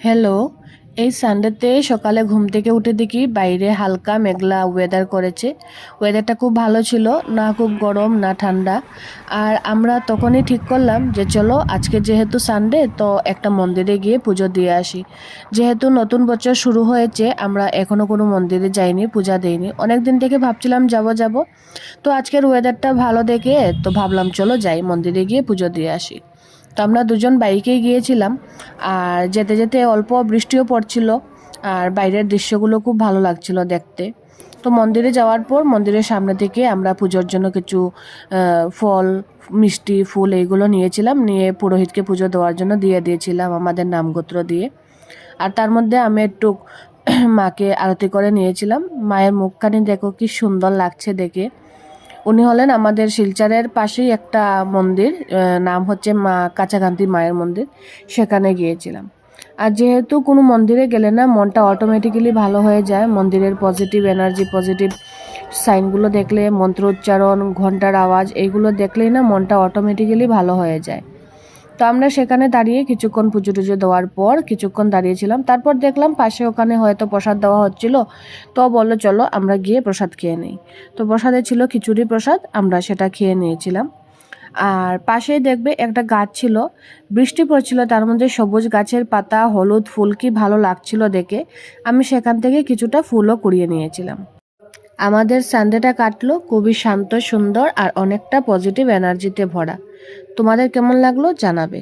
Hello, এই সানডেতে সকালে ঘুম থেকে উঠে দেখি বাইরে হালকা মেঘলা ওয়েদার করেছে। ওয়েদারটা খুব ভালো ছিল, না খুব গরম না ঠান্ডা। আর আমরা তখনই ঠিক করলাম যে চলো আজকে যেহেতু সানডে তো একটা মন্দিরে গিয়ে পুজো দিয়ে আসি। যেহেতু নতুন বছর শুরু হয়েছে, আমরা এখনো কোনো মন্দিরে যাইনি, পূজা দেইনি। অনেক দিন থেকে ভাবছিলাম যাব যাব, তো আজকের ওয়েদারটা ভালো দেখে তো ভাবলাম চলো যাই মন্দিরে গিয়ে পুজো দিয়ে আসি। তো আমরা দুজন বাইকেই গিয়েছিলাম, আর যেতে যেতে অল্প বৃষ্টিও পড়ছিল, আর বাইরের দৃশ্যগুলো খুব ভালো লাগছিল দেখতে। তো মন্দিরে যাওয়ার পর মন্দিরের সামনে থেকে আমরা পুজোর জন্য কিছু ফল, মিষ্টি, ফুল এইগুলো নিয়েছিলাম, নিয়ে পুরোহিতকে পুজো দেওয়ার জন্য দিয়ে দিয়েছিলাম আমাদের নামগোত্র দিয়ে। আর তার মধ্যে আমি একটু মাকে আরতি করে নিয়েছিলাম। মায়ের মুখখানি দেখো কি সুন্দর লাগছে দেখে। উনি হলেন আমাদের শিলচরের পাশেই একটা মন্দির, নাম হচ্ছে মা কাছাকান্তি মায়ের মন্দির, সেখানে গিয়েছিলাম। আর যেহেতু কোনো মন্দিরে গেলে না মনটা অটোমেটিক্যালি ভালো হয়ে যায়, মন্দিরের পজিটিভ এনার্জি, পজিটিভ সাইনগুলো দেখলে, মন্ত্র উচ্চারণ, ঘন্টার আওয়াজ, এইগুলো দেখলেই না মনটা অটোমেটিক্যালি ভালো হয়ে যায়। তো আমরা সেখানে দাঁড়িয়ে কিছুক্ষণ পুজো টুজো দেওয়ার পর কিছুক্ষণ দাঁড়িয়েছিলাম। তারপর দেখলাম পাশে ওখানে হয়তো প্রসাদ দেওয়া হচ্ছিল, তো বললো চলো আমরা গিয়ে প্রসাদ খেয়ে নিই। তো প্রসাদে ছিল খিচুড়ি প্রসাদ, আমরা সেটা খেয়ে নিয়েছিলাম। আর পাশেই দেখবে একটা গাছ ছিল, বৃষ্টি পড়ছিল, তার মধ্যে সবুজ গাছের পাতা, হলুদ ফুল, কি ভালো লাগছিল দেখে। আমি সেখান থেকে কিছুটা ফুলও কুড়িয়ে নিয়েছিলাম। আমাদের সানডেটা কাটলো খুবই শান্ত, সুন্দর আর অনেকটা পজিটিভ এনার্জিতে ভরা। তোমাদের কেমন লাগলো জানাবে।